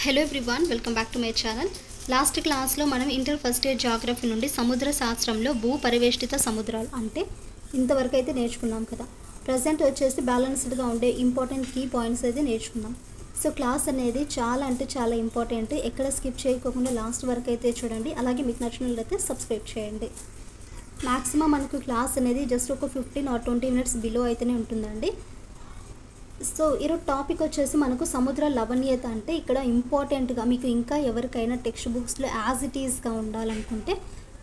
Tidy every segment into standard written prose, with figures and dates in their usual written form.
Hello everyone, welcome back to my channel. Last క్లాస్లో మనం inter first year geography నుండి సముద్ర శాస్త్రంలో భూ పరివేష్టిత సముద్రాలు అంటే ఇంతవరకు అయితే నేర్చుకున్నాం కదా. ప్రజెంట్ వచ్చేసి బ్యాలెన్స్డ్గా ఉండే ఇంపార్టెంట్ కీ పాయింట్స్ అయితే నేర్చుకున్నాం. సో క్లాస్ అనేది చాలా అంటే చాలా ఇంపార్టెంట్. ఎక్కడ స్కిప్ చేయకోకుండా లాస్ట్ వరకు అయితే చూడండి. అలాగే మీకు నచ్చినట్లయితే సబ్స్క్రైబ్ చేయండి. మ్యాక్సిమం మనకు క్లాస్ అనేది జస్ట్ ఒక 15 or 20 minutes బిలో అయితేనే ఉంటుందండి. సో ఈరోజు టాపిక్ వచ్చేసి మనకు సముద్ర లవణీయత అంటే ఇక్కడ ఇంపార్టెంట్గా మీకు ఇంకా ఎవరికైనా టెక్స్ట్ బుక్స్లో యాజ్ ఇట్ ఈస్గా ఉండాలనుకుంటే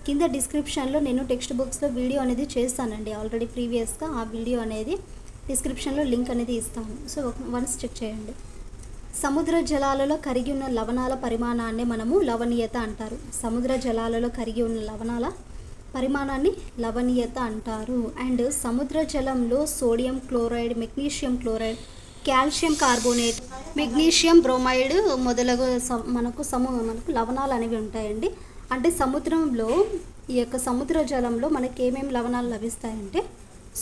కింద డిస్క్రిప్షన్లో నేను టెక్స్ట్ బుక్స్లో వీడియో అనేది చేస్తానండి. ఆల్రెడీ ప్రీవియస్గా ఆ వీడియో అనేది డిస్క్రిప్షన్లో లింక్ అనేది ఇస్తాను. సో వన్స్ చెక్ చేయండి. సముద్ర జలాలలో కరిగి ఉన్న లవణాల పరిమాణాన్ని మనము లవణీయత అంటారు. సముద్ర జలాలలో కరిగి ఉన్న లవణాల పరిమాణాన్ని లవణీయత అంటారు. అండ్ సముద్ర జలంలో sodium chloride, magnesium chloride, calcium carbonate, magnesium bromide మొదలగు మనకు లవణాలు అనేవి ఉంటాయండి. అంటే సముద్రంలో ఈ యొక్క సముద్ర జలంలో మనకి ఏమేమి లవణాలు లభిస్తాయంటే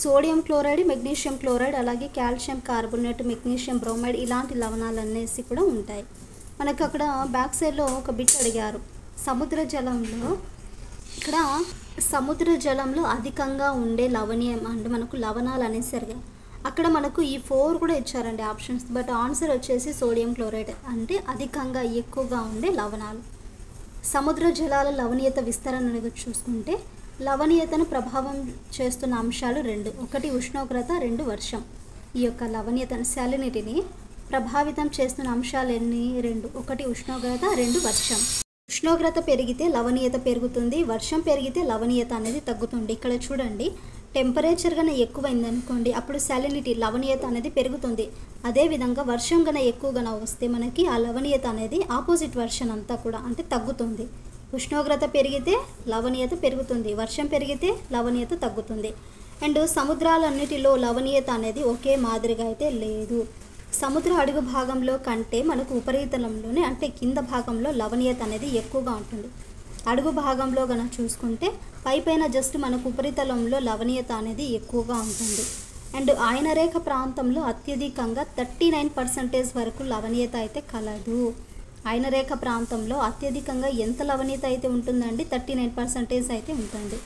సోడియం క్లోరైడ్, మెగ్నీషియం క్లోరైడ్, అలాగే కాల్షియం కార్బోనేట్, మెగ్నీషియం బ్రోమైడ్ ఇలాంటి లవణాలు అనేసి కూడా ఉంటాయి. మనకు అక్కడ బ్యాక్ సైడ్లో ఒక బిట్ అడిగారు. ఇక్కడ సముద్ర జలంలో అధికంగా ఉండే లవణీయం అంటే మనకు లవణాలు అనేసరిగా అక్కడ మనకు ఈ 4 కూడా ఇచ్చారండి ఆప్షన్స్. బట్ ఆన్సర్ వచ్చేసి సోడియం క్లోరైడ్ అంటే అధికంగా ఎక్కువగా ఉండే లవణాలు. సముద్ర జలాల లవణీయత విస్తరణ అనేది చూసుకుంటే లవణీయతను ప్రభావం చేస్తున్న అంశాలు 2. ఒకటి ఉష్ణోగ్రత, 2 వర్షం. ఈ యొక్క లవణీయతను శాలినిటీని ప్రభావితం చేస్తున్న అంశాలు ఎన్ని? 2. ఒకటి ఉష్ణోగ్రత, 2 వర్షం. ఉష్ణోగ్రత పెరిగితే లవణీయత పెరుగుతుంది, వర్షం పెరిగితే లవణీయత అనేది తగ్గుతుంది. ఇక్కడ చూడండి, టెంపరేచర్ కన్నా ఎక్కువైంది అనుకోండి అప్పుడు శాలినిటీ లవణీయత అనేది పెరుగుతుంది. అదేవిధంగా వర్షం కన్నా ఎక్కువగా వస్తే మనకి ఆ లవణీయత అనేది ఆపోజిట్ వర్షన్ అంతా కూడా అంటే తగ్గుతుంది. ఉష్ణోగ్రత పెరిగితే లవణీయత పెరుగుతుంది, వర్షం పెరిగితే లవణీయత తగ్గుతుంది. అండ్ సముద్రాలన్నిటిలో లవణీయత అనేది ఒకే మాదిరిగా అయితే లేదు. సముద్ర అడుగు భాగంలో కంటే మనకు ఉపరితలంలోనే అంటే కింద భాగంలో లవణీయత అనేది ఎక్కువగా ఉంటుంది. అడుగు భాగంలో కనుక చూసుకుంటే పైపైన జస్ట్ మనకు ఉపరితలంలో లవణీయత అనేది ఎక్కువగా ఉంటుంది. అండ్ ఆయనరేఖ ప్రాంతంలో అత్యధికంగా 39% వరకు లవణీయత అయితే కలదు. ఆయనరేఖ ప్రాంతంలో అత్యధికంగా ఎంత లవణీయత అయితే ఉంటుందండి? 39% అయితే ఉంటుంది.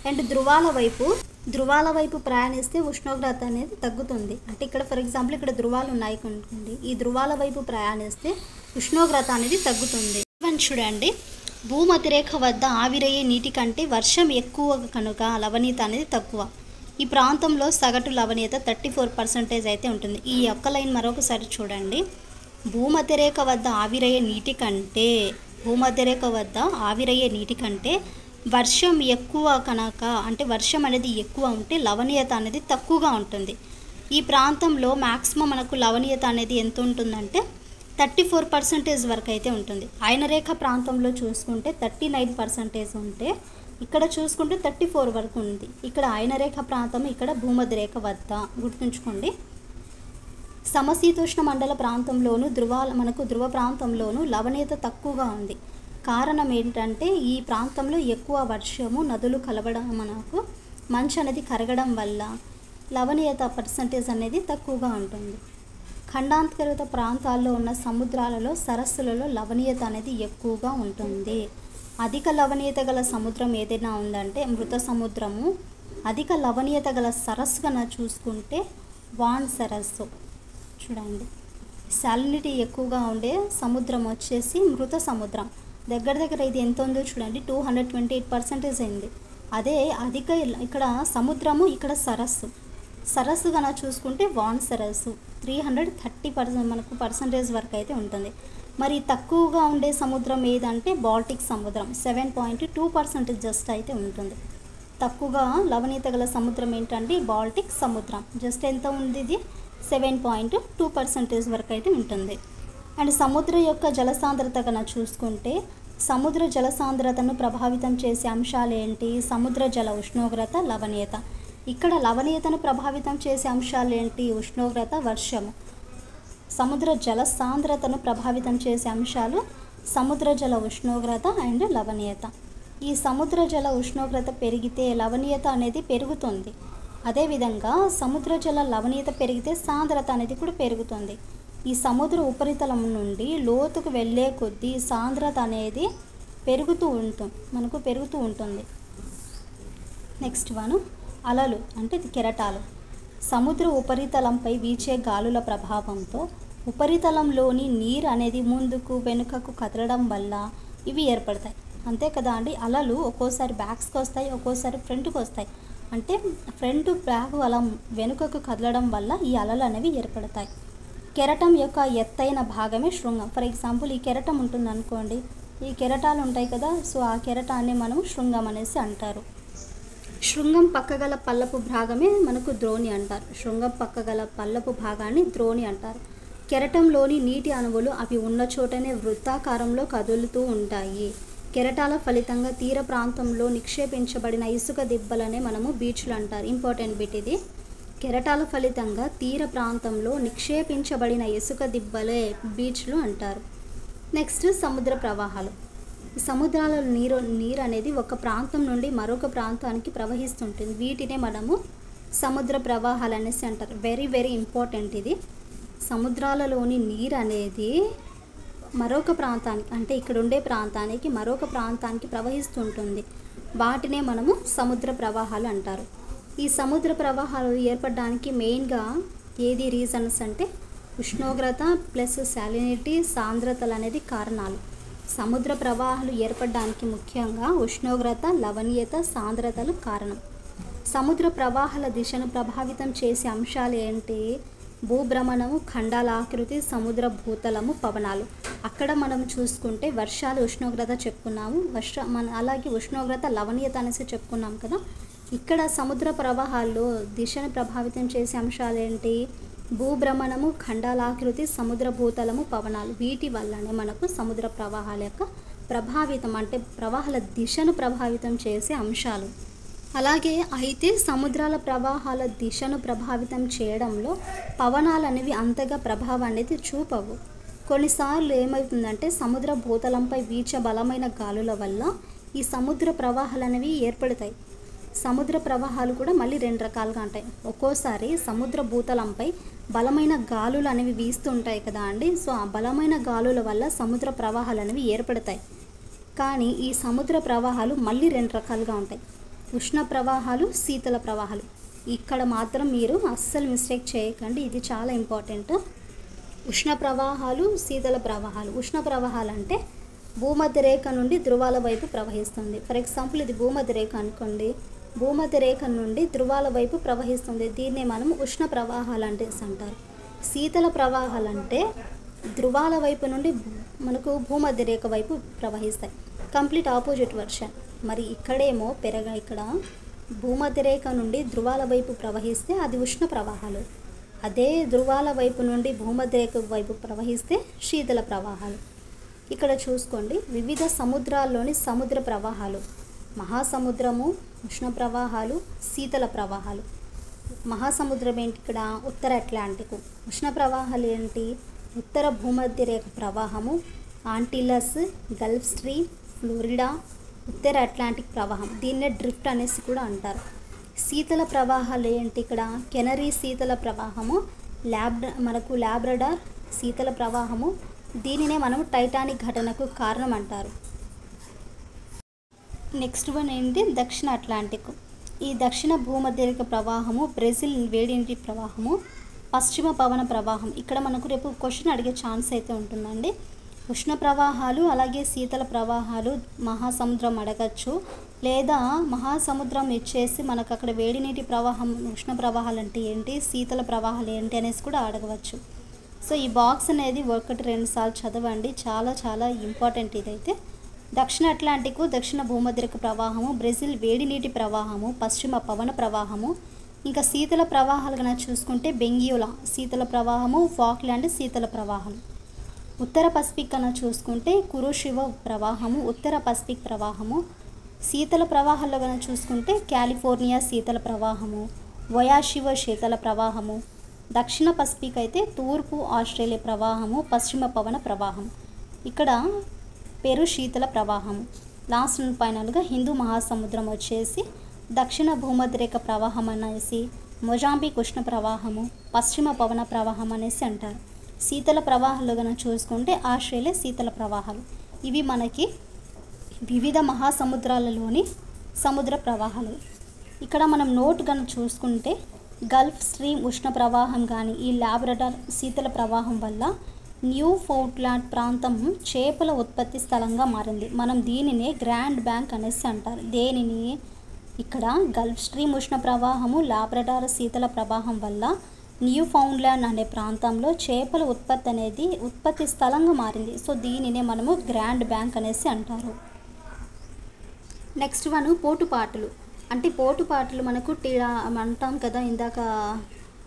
అండ్ ధృవాల వైపు ప్రయాణిస్తే ఉష్ణోగ్రత అనేది తగ్గుతుంది. అంటే ఇక్కడ ఫర్ ఎగ్జాంపుల్ ఇక్కడ ధృవాలు ఉన్నాయి అనుకోండి, ఈ ధృవాల వైపు ప్రయాణిస్తే ఉష్ణోగ్రత అనేది తగ్గుతుంది. చూడండి, భూమధ్యరేఖ వద్ద ఆవిరయ్యే నీటి కంటే వర్షం ఎక్కువ కనుక లవణీయత అనేది తక్కువ. ఈ ప్రాంతంలో సగటు లవణీయత 34% అయితే ఉంటుంది. ఈ ఒక్క లైన్ మరొకసారి చూడండి. భూమధ్యరేఖ వద్ద ఆవిరయ్యే నీటి కంటే వర్షం ఎక్కువ కనుక అంటే వర్షం అనేది ఎక్కువ ఉంటే లవణీయత అనేది తక్కువగా ఉంటుంది. ఈ ప్రాంతంలో మ్యాక్సిమం మనకు లవణీయత అనేది ఎంత ఉంటుందంటే 34% వరకు అయితే ఉంటుంది. ఆయనరేఖ ప్రాంతంలో చూసుకుంటే 39% ఉంటే ఇక్కడ చూసుకుంటే 34 వరకు ఉంది. ఇక్కడ ఆయనరేఖ ప్రాంతం, ఇక్కడ భూమధ్యరేఖ వద్ద గుర్తుంచుకోండి. సమశీతోష్ణ మండల ప్రాంతంలోను ధృవ ప్రాంతంలోను లవణీయత తక్కువగా ఉంది. కారణం ఏంటంటే ఈ ప్రాంతంలో ఎక్కువ వర్షము, నదులు కలవడం, మనకు మంచు అనేది కరగడం వల్ల లవణీయత పర్సంటేజ్ అనేది తక్కువగా ఉంటుంది. ఖండాంతర్గత ప్రాంతాల్లో ఉన్న సముద్రాలలో, సరస్సులలో లవణీయత అనేది ఎక్కువగా ఉంటుంది. అధిక లవణీయత గల సముద్రం ఏదైనా ఉందంటే మృత సముద్రము. అధిక లవణీయత గల సరస్సు కన్నా చూసుకుంటే వాన్ సరస్సు. చూడండి, సాలినిటీ ఎక్కువగా ఉండే సముద్రం వచ్చేసి మృత సముద్రం. దగ్గర ఇది ఎంత ఉందో చూడండి, 228% అయింది. అదే అధిక ఇక్కడ సముద్రము, ఇక్కడ సరస్సు కన్నా చూసుకుంటే వాన్ సరస్సు 330% మనకు పర్సంటేజ్ వరకు అయితే ఉంటుంది. మరి తక్కువగా ఉండే సముద్రం ఏదంటే బాల్టిక్ సముద్రం 7.2% జస్ట్ అయితే ఉంటుంది. తక్కువగా లవణీయత గల సముద్రం ఏంటంటే బాల్టిక్ సముద్రం. జస్ట్ ఎంత ఉంది? ఇది 7.2% వరకు అయితే ఉంటుంది. అండ్ సముద్ర యొక్క జలసాంద్రత కన్నా చూసుకుంటే సముద్ర జలసాంద్రతను ప్రభావితం చేసే అంశాలు ఏంటి? సముద్ర జల ఉష్ణోగ్రత, లవణీయత. ఇక్కడ లవణీయతను ప్రభావితం చేసే అంశాలు ఏంటి? ఉష్ణోగ్రత, వర్షము. సముద్ర జల సాంద్రతను ప్రభావితం చేసే అంశాలు సముద్ర జల ఉష్ణోగ్రత అండ్ లవణీయత. ఈ సముద్ర జల ఉష్ణోగ్రత పెరిగితే లవణీయత అనేది పెరుగుతుంది. అదేవిధంగా సముద్ర జల లవణీయత పెరిగితే సాంద్రత అనేది కూడా పెరుగుతుంది. ఈ సముద్ర ఉపరితలం నుండి లోతుకు వెళ్ళే కొద్దీ సాంద్రత అనేది పెరుగుతూ ఉంటుంది. నెక్స్ట్ వన్ అలలు అంటే కెరటాలు. సముద్ర ఉపరితలంపై వీచే గాలుల ప్రభావంతో ఉపరితలంలోని నీరు అనేది ముందుకు వెనుకకు కదలడం వల్ల ఇవి ఏర్పడతాయి. అంతే కదా అండి. అలలు ఒక్కోసారి బ్యాక్స్కి వస్తాయి, ఒక్కోసారి ఫ్రంట్కి వస్తాయి. అంటే ఫ్రంట్ బ్యాక్ అలా వెనుకకు కదలడం వల్ల ఈ అలలు అనేవి ఏర్పడతాయి. కెరటం యొక్క ఎత్తైన భాగమే శృంగం. ఫర్ ఎగ్జాంపుల్ ఈ కెరటం ఉంటుంది అనుకోండి, ఈ కెరటాలు ఉంటాయి కదా, సో ఆ కెరటాన్ని మనం శృంగం అనేసి అంటారు. శృంగం పక్కగల పల్లపు భాగమే మనకు ద్రోణి అంటారు. శృంగం పక్కగల పల్లపు భాగాన్ని ద్రోణి అంటారు. కెరటంలోని నీటి అణువులు అవి ఉన్న చోటనే వృత్తాకారంలో కదులుతూ ఉంటాయి. కెరటాల ఫలితంగా తీర ప్రాంతంలో నిక్షేపించబడిన ఇసుక దిబ్బలనే మనము బీచ్లు అంటారు. ఇంపార్టెంట్ బిట్ ఇది. కెరటాల ఫలితంగా తీర ప్రాంతంలో నిక్షేపించబడిన ఇసుక దిబ్బలే బీచ్లు అంటారు. నెక్స్ట్ సముద్ర ప్రవాహాలు. సముద్రాల నీరు అనేది ఒక ప్రాంతం నుండి మరొక ప్రాంతానికి ప్రవహిస్తుంటుంది. వీటినే మనము సముద్ర ప్రవాహాలు అనేసి అంటారు. వెరీ వెరీ ఇంపార్టెంట్ ఇది. సముద్రాలలోని నీరు అనేది మరొక ప్రాంతానికి, అంటే ఇక్కడ ఉండే ప్రాంతానికి మరొక ప్రాంతానికి ప్రవహిస్తుంటుంది. వాటినే మనము సముద్ర ప్రవాహాలు అంటారు. ఈ సముద్ర ప్రవాహాలు ఏర్పడడానికి మెయిన్గా ఏది రీజన్స్ అంటే ఉష్ణోగ్రత ప్లస్ సాలినిటీ, సాంద్రతలు అనేది కారణాలు. సముద్ర ప్రవాహాలు ఏర్పడడానికి ముఖ్యంగా ఉష్ణోగ్రత, లవణీయత, సాంద్రతలు కారణం. సముద్ర ప్రవాహాల దిశను ప్రభావితం చేసే అంశాలు ఏంటి? భూభ్రమణము, ఖండాల ఆకృతి, సముద్ర భూతలము, పవనాలు. అక్కడ మనం చూసుకుంటే వర్షాలు ఉష్ణోగ్రత చెప్పుకున్నాము, అలాగే ఉష్ణోగ్రత, లవణీయత అనేసి చెప్పుకున్నాం కదా. ఇక్కడ సముద్ర ప్రవాహాల్లో దిశను ప్రభావితం చేసే అంశాలు ఏంటి? భూభ్రమణము, ఖండాలాకృతి, సముద్ర భూతలము, పవనాలు. వీటి వల్లనే మనకు సముద్ర ప్రవాహాల యొక్క ప్రభావితం అంటే ప్రవాహాల దిశను ప్రభావితం చేసే అంశాలు. అలాగే అయితే సముద్రాల ప్రవాహాల దిశను ప్రభావితం చేయడంలో పవనాలు అనేవి అంతగా ప్రభావం అనేది చూపవు. కొన్నిసార్లు ఏమవుతుందంటే సముద్ర భూతలంపై వీచే బలమైన గాలుల వల్ల ఈ సముద్ర ప్రవాహాలు అనేవి ఏర్పడతాయి. సముద్ర ప్రవాహాలు కూడా మళ్ళీ రెండు రకాలుగా ఉంటాయి. ఒక్కోసారి సముద్ర భూతలంపై బలమైన గాలులు అనేవి వీస్తుంటాయి కదా అండి. సో ఆ బలమైన గాలుల వల్ల సముద్ర ప్రవాహాలు అనేవి ఏర్పడతాయి. కానీ ఈ సముద్ర ప్రవాహాలు మళ్ళీ రెండు రకాలుగా ఉంటాయి. ఉష్ణ ప్రవాహాలు, శీతల ప్రవాహాలు. ఇక్కడ మాత్రం మీరు అస్సలు మిస్టేక్ చేయకండి, ఇది చాలా ఇంపార్టెంట్. ఉష్ణ ప్రవాహాలు, శీతల ప్రవాహాలు. ఉష్ణ ప్రవాహాలు అంటే భూమధ్య రేఖ నుండి ధృవాల వైపు ప్రవహిస్తుంది. ఫర్ ఎగ్జాంపుల్ ఇది భూమధ్య రేఖ అనుకోండి, భూమధ్య రేఖ నుండి ధృవాల వైపు ప్రవహిస్తుంది. దీన్నే మనం ఉష్ణ ప్రవాహాలు అంటే అంటారు. శీతల ప్రవాహాలు అంటే ధృవాల వైపు నుండి మనకు భూమధ్య రేఖ వైపు ప్రవహిస్తాయి. Complete opposite version. మరి ఇక్కడేమో ఇక్కడ భూమధ్య రేఖ నుండి ధృవాల వైపు ప్రవహిస్తే అది ఉష్ణ ప్రవాహాలు. అదే ధృవాల వైపు నుండి భూమధ్య రేఖ వైపు ప్రవహిస్తే శీతల ప్రవాహాలు. ఇక్కడ చూసుకోండి, వివిధ సముద్రాల్లోని సముద్ర ప్రవాహాలు. మహాసముద్రము, ఉష్ణ ప్రవాహాలు, శీతల ప్రవాహాలు. మహాసముద్రం ఏంటి? ఇక్కడ ఉత్తర అట్లాంటిక్. ఉష్ణ ప్రవాహాలు ఏంటి? ఉత్తర భూమధ్య రేఖ ప్రవాహము, ఆంటిలస్, గల్ఫ్ స్ట్రీమ్, ఫ్లోరిడా, ఉత్తర అట్లాంటిక్ ప్రవాహం. దీన్నే డ్రిఫ్ట్ అనేసి కూడా అంటారు. శీతల ప్రవాహాలు ఏంటి? ఇక్కడ కెనరీ శీతల ప్రవాహము, మనకు లాబ్రడార్ శీతల ప్రవాహము. దీనినే మనం టైటానిక్ ఘటనకు కారణం అంటారు. నెక్స్ట్ వన్ ఏంటి? దక్షిణ అట్లాంటిక్. ఈ దక్షిణ భూమధ్యరేఖ ప్రవాహము, బ్రెజిల్ వేడి నీటి ప్రవాహము, పశ్చిమ పవన ప్రవాహం. ఇక్కడ మనకు రేపు క్వశ్చన్ అడిగే ఛాన్స్ అయితే ఉంటుందండి. ఉష్ణ ప్రవాహాలు అలాగే శీతల ప్రవాహాలు మహాసముద్రం అడగచ్చు, లేదా మహాసముద్రం ఇచ్చేసి మనకు అక్కడ వేడి నీటి ప్రవాహం, ఉష్ణ ప్రవాహాలు అంటే ఏంటి, శీతల ప్రవాహాలు ఏంటి అనేసి కూడా అడగవచ్చు. సో ఈ బాక్స్ అనేది 1-2 సార్లు చదవండి, చాలా చాలా ఇంపార్టెంట్ ఇదైతే. దక్షిణ అట్లాంటిక్, దక్షిణ భూమధ్యరేఖ ప్రవాహము, బ్రెజిల్ వేడి నీటి ప్రవాహము, పశ్చిమ పవన ప్రవాహము. ఇంకా శీతల ప్రవాహాలు కనుక చూసుకుంటే బెంగ్యూలా శీతల ప్రవాహము, ఫాక్లాండ్ శీతల ప్రవాహం. ఉత్తర పసిఫిక్ కనుక చూసుకుంటే కురోషివ ప్రవాహము, ఉత్తర పసిఫిక్ ప్రవాహము. శీతల ప్రవాహాల్లో కనుక చూసుకుంటే కాలిఫోర్నియా శీతల ప్రవాహము, వయాషివ శీతల ప్రవాహము. దక్షిణ పసిఫిక్ అయితే తూర్పు ఆస్ట్రేలియా ప్రవాహము, పశ్చిమ పవన ప్రవాహం. ఇక్కడ పెరు శీతల ప్రవాహము. లాస్ట్ అండ్ ఫైనల్గా హిందూ మహాసముద్రం వచ్చేసి దక్షిణ భూమధ్యరేఖ ప్రవాహం అనేసి, మొజాంబిక్ ఉష్ణ ప్రవాహము, పశ్చిమ పవన ప్రవాహం అనేసి అంటారు. శీతల ప్రవాహాలు కనుక చూసుకుంటే ఆస్ట్రేలియా శీతల ప్రవాహాలు. ఇవి మనకి వివిధ మహాసముద్రాలలోని సముద్ర ప్రవాహాలు. ఇక్కడ మనం నోట్ కనుక చూసుకుంటే గల్ఫ్ స్ట్రీమ్ ఉష్ణ ప్రవాహం కానీ ఈ లాబ్రడార్ శీతల ప్రవాహం వల్ల న్యూ ఫౌండ్లాండ్ ప్రాంతం చేపల ఉత్పత్తి స్థలంగా మారింది. మనం దీనినే గ్రాండ్ బ్యాంక్ అనేసి అంటారు. దేనిని? ఇక్కడ గల్ఫ్ స్ట్రీమ్ ఉష్ణ ప్రవాహము లాబ్రడార్ శీతల ప్రవాహం వల్ల న్యూ ఫౌండ్లాండ్ అనే ప్రాంతంలో చేపల ఉత్పత్తి స్థలంగా మారింది. సో దీనినే మనము గ్రాండ్ బ్యాంక్ అనేసి అంటారు. నెక్స్ట్ వన్ పోటుపాటులు. అంటే పోటుపాటులు మనకు అంటాం కదా, ఇందాక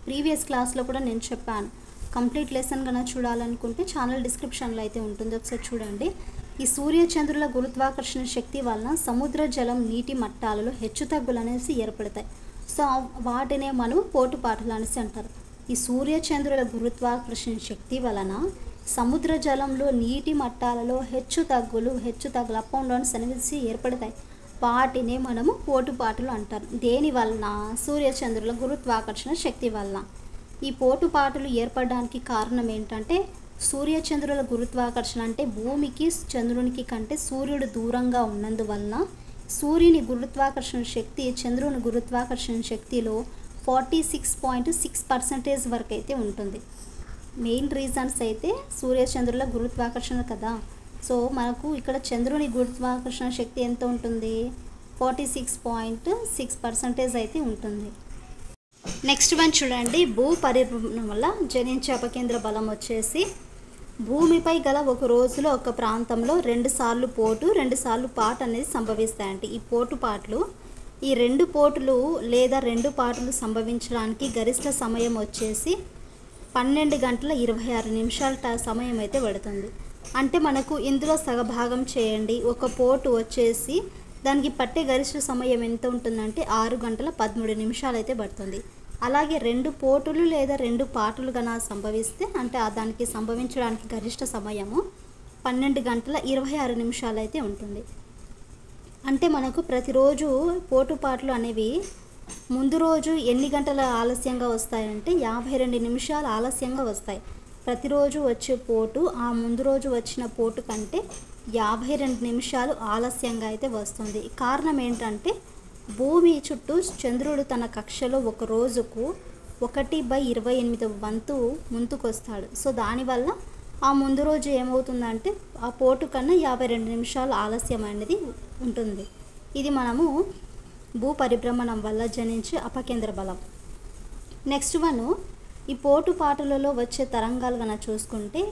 ప్రీవియస్ క్లాస్లో కూడా నేను చెప్పాను. కంప్లీట్ లెసన్ కన్నా చూడాలనుకుంటే ఛానల్ డిస్క్రిప్షన్లో అయితే ఉంటుంది, ఒకసారి చూడండి. ఈ సూర్యచంద్రుల గురుత్వాకర్షణ శక్తి వలన సముద్ర జలం నీటి మట్టాలలో హెచ్చుతగ్గులు అనేసి ఏర్పడతాయి. సో వాటినే మనం పోటుపాటులు అనేసి అంటారు. ఈ సూర్యచంద్రుల గురుత్వాకర్షణ శక్తి వలన సముద్ర జలంలో నీటి మట్టాలలో హెచ్చుతగ్గులు అప్ అండ్ డౌన్స్ అనేసి ఏర్పడతాయి. వాటినే మనము పోటుపాటులు అంటారు. దేని వలన? సూర్యచంద్రుల గురుత్వాకర్షణ శక్తి వలన. ఈ పోటుపాటులు ఏర్పడడానికి కారణం ఏంటంటే సూర్యచంద్రుల గురుత్వాకర్షణ అంటే భూమికి చంద్రునికి కంటే సూర్యుడు దూరంగా ఉన్నందువలన సూర్యుని గురుత్వాకర్షణ శక్తి చంద్రుని గురుత్వాకర్షణ శక్తిలో 46.6% వరకు అయితే ఉంటుంది. మెయిన్ రీజన్స్ అయితే సూర్యచంద్రుల గురుత్వాకర్షణ కదా. సో మనకు ఇక్కడ చంద్రుని గురుత్వాకర్షణ శక్తి ఎంత ఉంటుంది? 46.6% అయితే ఉంటుంది. నెక్స్ట్ వన్ చూడండి. భూ పరిభ్రమణం వల్ల జనించే అపకేంద్ర బలం వచ్చేసి భూమిపై గల ఒక రోజులో ఒక ప్రాంతంలో 2 సార్లు పోటు 2 సార్లు పాటు అనేది సంభవిస్తాయంటే ఈ పోటుపాట్లు ఈ 2 పోటులు లేదా 2 పాటులు సంభవించడానికి గరిష్ట సమయం వచ్చేసి 12 గంటల 26 నిమిషాల సమయం అయితే పడుతుంది. అంటే మనకు ఇందులో సగభాగం చేయండి. ఒక పోటు వచ్చేసి దానికి పట్టే గరిష్ట సమయం ఎంత ఉంటుందంటే 6 గంటల 13 నిమిషాలు అయితే పడుతుంది. అలాగే 2 పోటులు లేదా 2 పాటులు కన్నా సంభవిస్తే అంటే దానికి సంభవించడానికి గరిష్ట సమయము 12 గంటల 26 నిమిషాలు అయితే ఉంటుంది. అంటే మనకు ప్రతిరోజు పోటుపాట్లు అనేవి ముందు రోజు ఎన్ని గంటల ఆలస్యంగా వస్తాయంటే 52 నిమిషాలు ఆలస్యంగా వస్తాయి. ప్రతిరోజు వచ్చే పోటు ఆ ముందు రోజు వచ్చిన పోటు కంటే 52 నిమిషాలు ఆలస్యంగా అయితే వస్తుంది. కారణం ఏంటంటే భూమి చుట్టూ చంద్రుడు తన కక్షలో ఒక రోజుకు 1/28 వంతు ముందుకొస్తాడు. సో దానివల్ల ఆ ముందు రోజు ఏమవుతుందంటే ఆ పోటు కన్నా 52 నిమిషాలు ఆలస్యం అనేది ఉంటుంది. ఇది మనము భూ పరిభ్రమణం వల్ల జనించే అపకేంద్ర బలం. నెక్స్ట్ వన్ ఈ పోటుపాటులలో వచ్చే తరంగాలు కన్నా చూసుకుంటే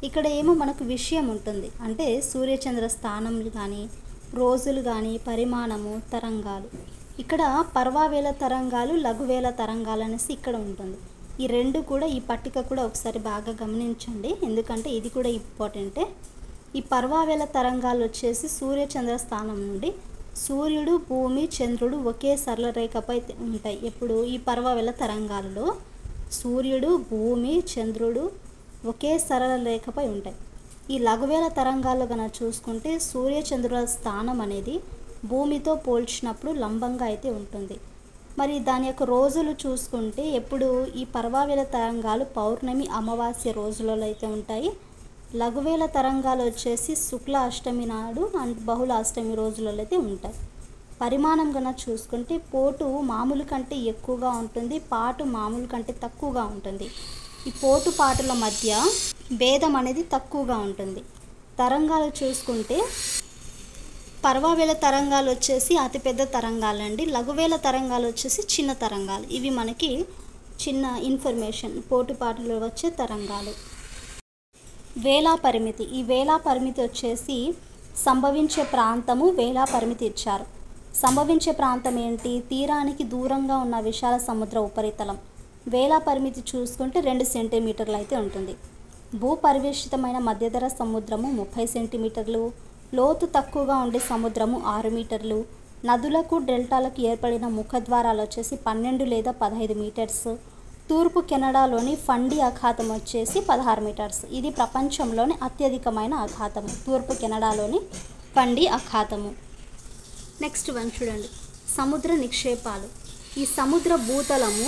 ఇక్కడ ఏమో మనకు విషయం ఉంటుంది. అంటే సూర్యచంద్ర స్థానములు కానీ రోజులు కానీ పరిమాణము తరంగాలు. ఇక్కడ పర్వావేల తరంగాలు లఘువేల తరంగాలు అనేసి ఇక్కడ ఉంటుంది. ఈ 2 కూడా ఈ పట్టిక కూడా ఒకసారి బాగా గమనించండి, ఎందుకంటే ఇది కూడా ఇంపార్టెంటే. ఈ పర్వావేల తరంగాలు వచ్చేసి సూర్యచంద్ర స్థానం నుండి సూర్యుడు భూమి చంద్రుడు ఒకే సరళ రేఖపై ఉంటాయి. ఎప్పుడు ఈ పర్వావేల తరంగాలలో సూర్యుడు భూమి చంద్రుడు ఒకే సరళ రేఖపై ఉంటాయి. ఈ లఘువేల తరంగాల్లో కనుక చూసుకుంటే సూర్యచంద్రుల స్థానం అనేది భూమితో పోల్చినప్పుడు లంబంగా అయితే ఉంటుంది. మరి దాని యొక్క రోజులు చూసుకుంటే ఎప్పుడు ఈ పర్వావేల తరంగాలు పౌర్ణమి అమావాస్య రోజులలో అయితే ఉంటాయి. లఘువేల తరంగాలు వచ్చేసి శుక్ల అష్టమి నాడు అండ్ బహుళ అష్టమి రోజులలో అయితే ఉంటాయి. పరిమాణం కనుక చూసుకుంటే పోటు మామూలు కంటే ఎక్కువగా ఉంటుంది, పాటు మామూలు కంటే తక్కువగా ఉంటుంది. ఈ పోటు పాటుల మధ్య భేదం అనేది తక్కువగా ఉంటుంది. తరంగాలు చూసుకుంటే పర్వావేల తరంగాలు వచ్చేసి అతిపెద్ద తరంగాలు అండి, లఘువేల తరంగాలు వచ్చేసి చిన్న తరంగాలు. ఇవి మనకి చిన్న ఇన్ఫర్మేషన్ పోటుపాటులో వచ్చే తరంగాలు. వేలా పరిమితి. ఈ వేలా పరిమితి వచ్చేసి సంభవించే ప్రాంతము వేలా పరిమితి ఇచ్చారు. సంభవించే ప్రాంతం ఏంటి? తీరానికి దూరంగా ఉన్న విశాల సముద్ర ఉపరితలం. వేలా పరిమితి చూసుకుంటే 2 సెంటీమీటర్లు అయితే ఉంటుంది. భూ పరివేషితమైన మధ్యధర సముద్రము 30 సెంటీమీటర్లు, లోతు తక్కువగా ఉండే సముద్రము 6 మీటర్లు, నదులకు డెల్టాలకు ఏర్పడిన ముఖద్వారాలు వచ్చేసి 12 లేదా 15 మీటర్స్, తూర్పు కెనడాలోని ఫండి అఖాతం వచ్చేసి 16 మీటర్స్. ఇది ప్రపంచంలోని అత్యధికమైన అఖాతము, తూర్పు కెనడాలోని ఫండి అఖాతము. నెక్స్ట్ వన్ చూడండి, సముద్ర నిక్షేపాలు. ఈ సముద్ర భూతలము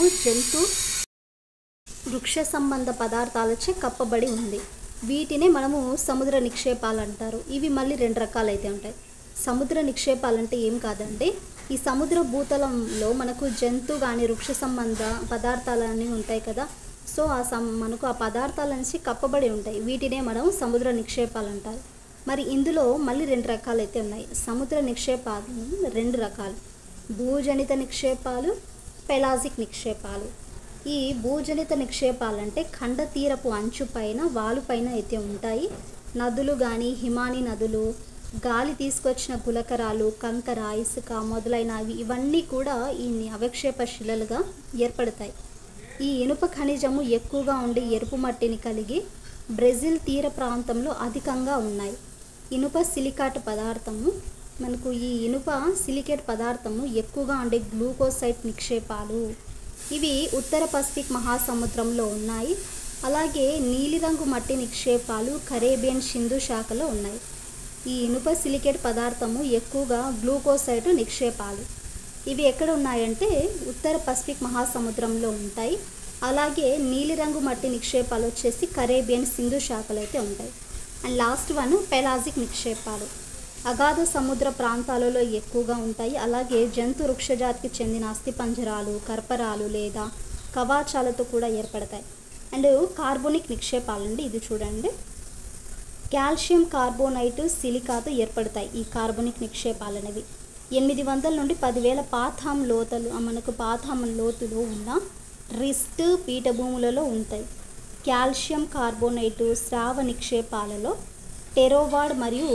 వృక్ష సంబంధ పదార్థాలచే కప్పబడి ఉంది. వీటినే మనము సముద్ర నిక్షేపాలు అంటారు. ఇవి మళ్ళీ 2 రకాలైతే ఉంటాయి. సముద్ర నిక్షేపాలంటే ఏం కాదండి, ఈ సముద్ర భూతలంలో మనకు జంతు కానీ వృక్ష సంబంధ పదార్థాలన్నీ ఉంటాయి కదా. సో మనకు ఆ పదార్థాల నుంచి కప్పబడి ఉంటాయి. వీటినే మనం సముద్ర నిక్షేపాలు అంటారు. మరి ఇందులో మళ్ళీ 2 రకాలైతే ఉన్నాయి. సముద్ర నిక్షేపాలు 2 రకాలు, భూజనిత నిక్షేపాలు, పెలాజిక్ నిక్షేపాలు. ఈ భూజనిత నిక్షేపాలంటే ఖండ తీరపు అంచు పైన వాలుపైన అయితే ఉంటాయి. నదులు కానీ హిమానీ నదులు, గాలి తీసుకొచ్చిన గులకరాలు, కంకర, ఇసుక మొదలైనవి ఇవన్నీ కూడా ఈ అవక్షేప శిలలుగా ఏర్పడతాయి. ఈ ఇనుప ఖనిజము ఎక్కువగా ఉండే ఎరుపు మట్టిని కలిగి బ్రెజిల్ తీర ప్రాంతంలో అధికంగా ఉన్నాయి. ఇనుప సిలికాట్ పదార్థము మనకు ఈ ఇనుప సిలికేట్ పదార్థము ఎక్కువగా ఉండే గ్లూకోసైట్ నిక్షేపాలు. ఇవి ఉత్తర పసిఫిక్ మహాసముద్రంలో ఉన్నాయి. అలాగే నీలిరంగు మట్టి నిక్షేపాలు కరేబియన్ సింధు శాఖలో ఉన్నాయి. ఈ ఇనుప సిలికేట్ పదార్థము ఎక్కువగా గ్లూకోసైట్ నిక్షేపాలు. ఇవి ఎక్కడ ఉన్నాయంటే ఉత్తర పసిఫిక్ మహాసముద్రంలో ఉంటాయి. అలాగే నీలిరంగు మట్టి నిక్షేపాలు వచ్చేసి కరేబియన్ సింధు శాఖలు అయితే ఉంటాయి. అండ్ లాస్ట్ వన్ పెలాజిక్ నిక్షేపాలు అగాధ సముద్ర ప్రాంతాలలో ఎక్కువగా ఉంటాయి. అలాగే జంతు వృక్షజాతికి చెందిన అస్థిపంజరాలు, కర్పరాలు లేదా కవాచాలతో కూడా ఏర్పడతాయి. అండ్ కార్బోనిక్ నిక్షేపాలు అండి, ఇది చూడండి, కాల్షియం కార్బోనైట్ సిలికాతో ఏర్పడతాయి. ఈ కార్బోనిక్ నిక్షేపాలు అనేవి 800 నుండి 10,000 పాతాం లోతులు మనకు పాతాం లోతులో ఉన్న రిస్ట్ పీఠభూములలో ఉంటాయి. కాల్షియం కార్బోనైటు స్రావ నిక్షేపాలలో టెరోవాడ్ మరియు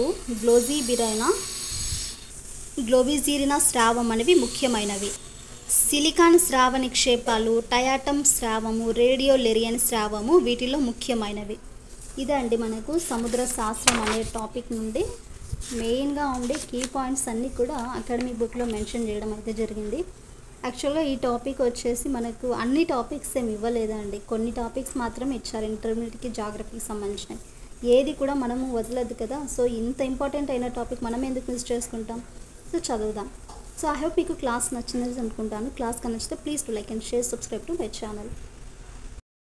గ్లోబిజిరినా స్రావం అనేవి ముఖ్యమైనవి. సిలికాన్ స్రావ నిక్షేపాలు, టయాటమ్ స్రావము, రేడియోలెరియన్ స్రావము వీటిలో ముఖ్యమైనవి. ఇదండి మనకు సముద్ర శాస్త్రం అనే టాపిక్ నుండి మెయిన్గా ఉండే కీ పాయింట్స్ అన్నీ కూడా అకాడమిక్ బుక్లో మెన్షన్ చేయడం అయితే జరిగింది. యాక్చువల్గా ఈ టాపిక్ వచ్చేసి మనకు అన్ని టాపిక్స్ ఏమి ఇవ్వలేదండి, కొన్ని టాపిక్స్ మాత్రమే ఇచ్చారు ఇంటర్మీడియట్కి జాగ్రఫీకి సంబంధించినవి. ఏది కూడా మనము వదలదు కదా. సో ఇంత ఇంపార్టెంట్ అయిన టాపిక్ మనం ఎందుకు మిస్ చేసుకుంటాం. సో చదువుదాం. సో ఐ హోప్ మీకు క్లాస్ నచ్చిందని అనుకుంటాను. క్లాస్ నచ్చితే please to like and share, subscribe to my channel.